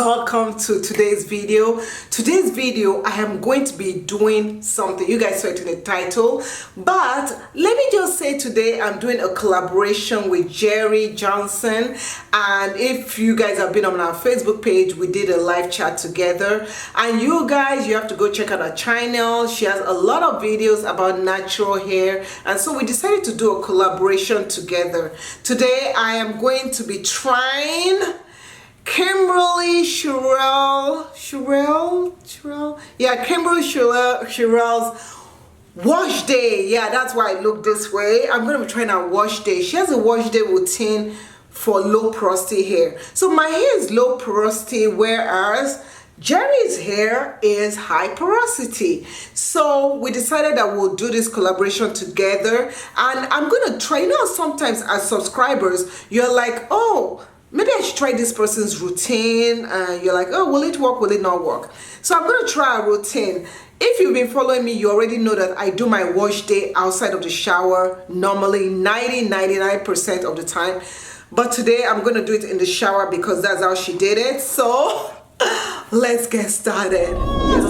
welcome to today's video. Today's video, I am going to be doing something. You guys saw it in the title, but let me just say today I'm doing a collaboration with Jerry Johnson, and if you guys have been on our Facebook page, we did a live chat together, and you guys, you have to go check out her channel. She has a lot of videos about natural hair, and so we decided to do a collaboration together. Today I am going to be trying Kimberly Cherrell's wash day. Yeah, that's why I look this way. I'm going to be trying her wash day. She has a wash day routine for low porosity hair. So my hair is low porosity, whereas Jerry's hair is high porosity. So we decided that we'll do this collaboration together, and I'm going to try. You know, sometimes as subscribers, you're like, oh, maybe I should try this person's routine, and you're like, oh, will it work, will it not work? So I'm going to try a routine. If you've been following me, you already know that I do my wash day outside of the shower normally 99% of the time, but today I'm going to do it in the shower because that's how she did it. So let's get started.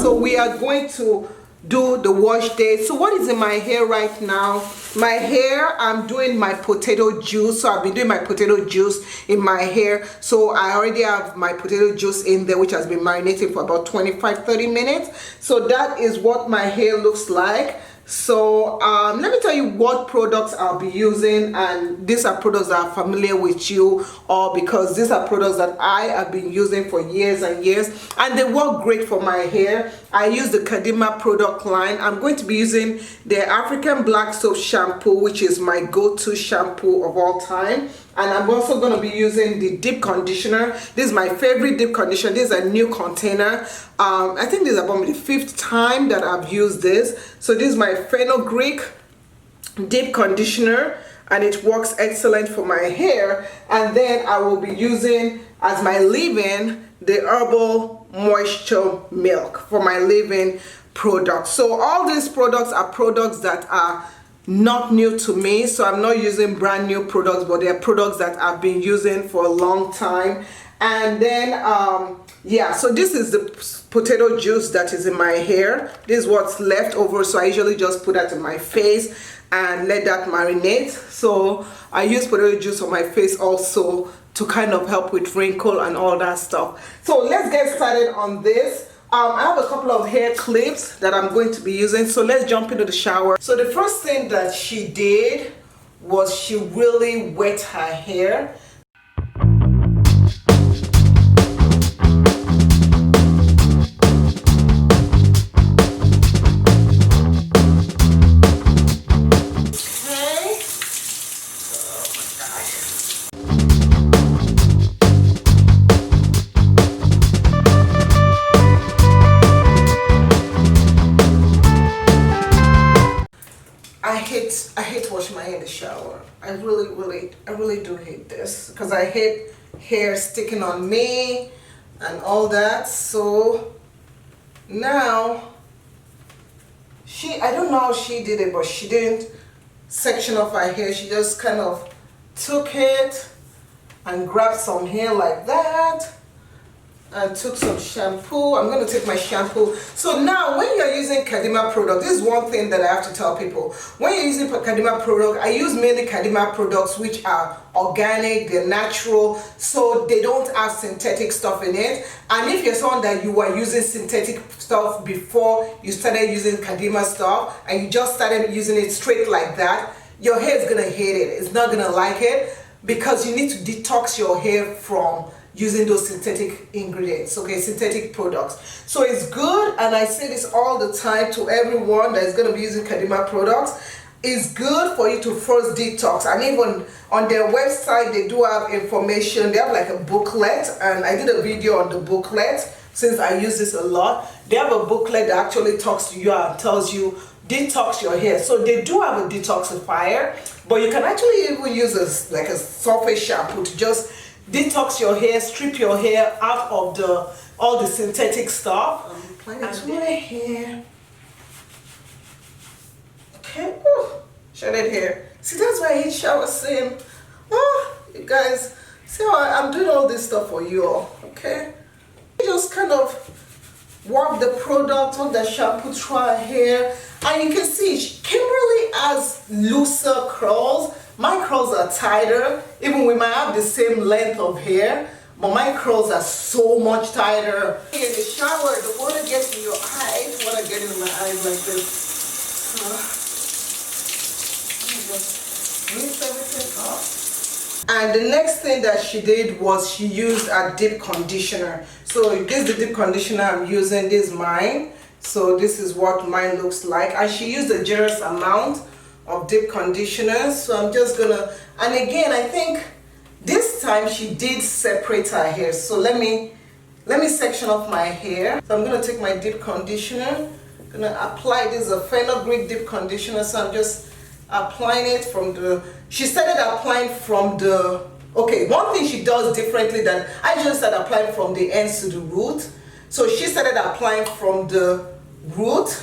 So we are going to do the wash day. So what is in my hair right now? My hair, I'm doing my potato juice. So I've been doing my potato juice in my hair. So I already have my potato juice in there, which has been marinating for about 25-30 minutes. So that is what my hair looks like. So let me tell you what products I'll be using, and these are products that are familiar with you, or because these are products that I have been using for years and years, and they work great for my hair. I use the Kadima product line. I'm going to be using the African Black Soap shampoo, which is my go-to shampoo of all time. And I'm also going to be using the deep conditioner. This is my favorite deep conditioner. This is a new container. I think this is about the 5th time that I've used this. So this is my fenugreek deep conditioner, and it works excellent for my hair. And then I will be using as my leave-in the herbal moisture milk for my leave-in product. So all these products are products that are not new to me, so I'm not using brand new products, but they're products that I've been using for a long time. And then yeah, so this is the potato juice that is in my hair. This is what's left over, so I usually just put that in my face and let that marinate. So I use potato juice on my face also to kind of help with wrinkle and all that stuff. So let's get started on this. I have a couple of hair clips that I'm going to be using, so let's jump into the shower. So the first thing that she did was she really wet her hair. I hate washing my hair in the shower. I really do hate this, because I hate hair sticking on me and all that. So now I don't know how she did it, but she didn't section off her hair. She just kind of took it and grabbed some hair like that and took some shampoo. I'm going to take my shampoo. So now when you're using Kadima product, this is one thing that I have to tell people. When you're using Kadima product, I use mainly Kadima products which are organic, they're natural, so they don't have synthetic stuff in it. And if you're someone that you were using synthetic stuff before you started using Kadima stuff, and you just started using it straight like that, your hair is going to hate it. It's not going to like it, because you need to detox your hair from using those synthetic ingredients, okay, synthetic products. So it's good, and I say this all the time to everyone that is going to be using Kadima products. It's good for you to first detox, and even on their website they do have information. They have like a booklet, and I did a video on the booklet since I use this a lot. They have a booklet that actually talks to you and tells you detox your hair. So they do have a detoxifier, but you can actually even use like a surface shampoo to just detox your hair, strip your hair out of all the synthetic stuff. Apply it to my hair. Okay, shredded hair. See, that's why I hate shower scene. Oh, you guys, see how I'm doing all this stuff for you all, okay? just kind of work the product on the shampoo through her hair, and you can see Kimberly has looser curls. My curls are tighter, even we might have the same length of hair, but my curls are so much tighter. In the shower, the water gets in your eyes. Water getting in my eyes like this. Just rinse everything off. And the next thing that she did was she used a deep conditioner. So this is the deep conditioner I'm using. This is mine. So this is what mine looks like. And she used a generous amount of deep conditioner. So I'm just gonna, and again, I think this time she did separate her hair. So let me section off my hair. So I'm gonna take my deep conditioner. I'm gonna apply this a fenugreek deep conditioner. So I'm just applying it from the, she started applying from the, okay, one thing she does differently than, I just started applying from the ends to the root. So she started applying from the root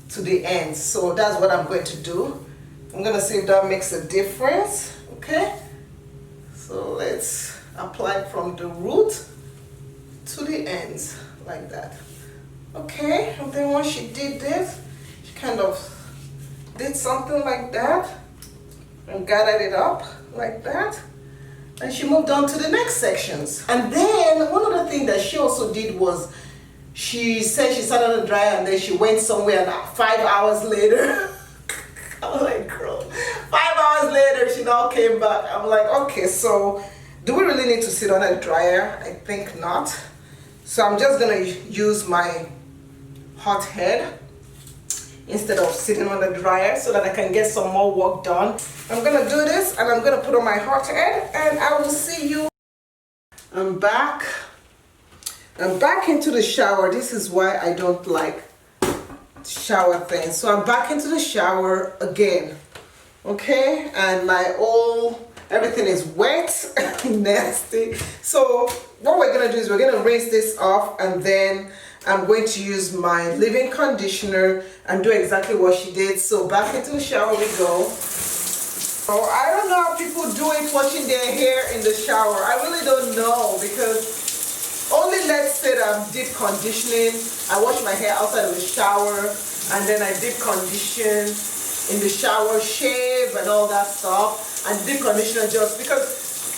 to the ends. So that's what I'm going to do. I'm gonna see if that makes a difference, okay? So let's apply from the root to the ends, like that. Okay, and then once she did this, she kind of did something like that and gathered it up like that, and she moved on to the next sections. And then one other thing that she also did was she said she sat on the dryer and then she went somewhere, and 5 hours later I was like, girl, 5 hours later she now came back. I'm like, okay, so do we really need to sit on a dryer? I think not. So I'm just gonna use my hot head instead of sitting on the dryer so that I can get some more work done. I'm gonna do this and I'm gonna put on my hot head, and I will see you. I'm back into the shower. This is why I don't like shower things. So I'm back into the shower again, okay? And everything is wet and nasty. So what we're gonna do is we're gonna rinse this off, and then I'm going to use my leave-in conditioner and do exactly what she did. So back into the shower we go. So I don't know how people do it, washing their hair in the shower. I really don't know, because only let's say that I'm deep conditioning. I wash my hair outside of the shower, and then I deep condition in the shower, shave and all that stuff, and deep conditioner just because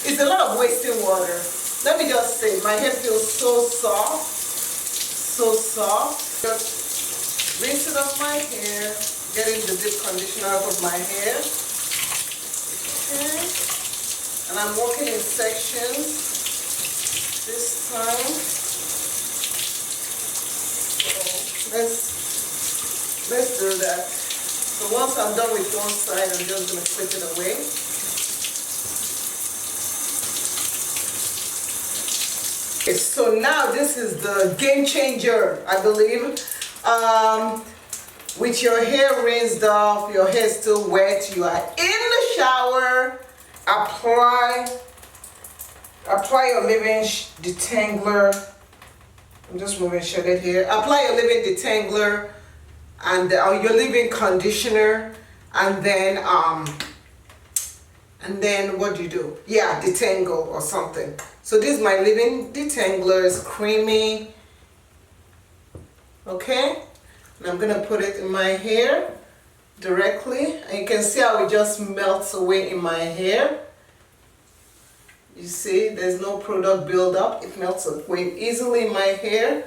it's a lot of wasting water. Let me just say, my hair feels so soft. So soft. Just rinse it off my hair, getting the deep conditioner out of my hair. Okay. And I'm working in sections this time. So let's do that. So once I'm done with one side, I'm just gonna flip it away. So now this is the game changer, I believe. With your hair rinsed off, your hair still wet, you are in the shower, apply your leave-in detangler. I'm just moving shaded here. Apply your leave-in detangler and your leave-in conditioner, and then what do you do? Yeah, detangle or something. So this is my leave-in detangler. It's creamy. Okay, and I'm gonna put it in my hair directly, and you can see how it just melts away in my hair. You see, there's no product buildup. It melts away easily in my hair,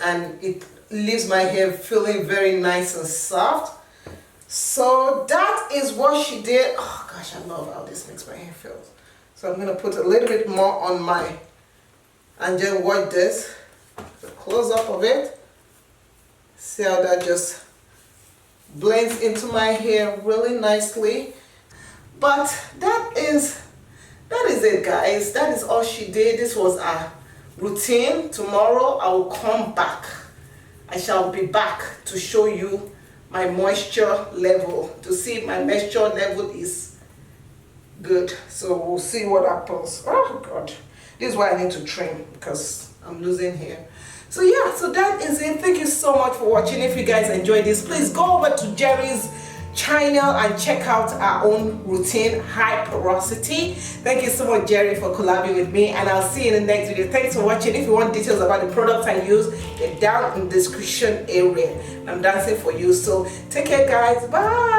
and it leaves my hair feeling very nice and soft. So that is what she did. Oh gosh, I love how this makes my hair feel. So I'm gonna put a little bit more on my, and then watch this, the close up of it. See how that just blends into my hair really nicely. But that is it, guys. That is all she did. This was a routine. Tomorrow I will come back. I shall be back to show you my moisture level, to see if my moisture level is good. So we'll see what happens. Oh god, this is why I need to trim, because I'm losing hair. So yeah, so that is it. Thank you so much for watching. If you guys enjoyed this, please go over to Jerry's channel and check out our own routine, high porosity. Thank you so much, Jerry, for collabing with me, and I'll see you in the next video. Thanks for watching. If you want details about the products I use, they're down in the description area. I'm dancing for you, so take care, guys. Bye.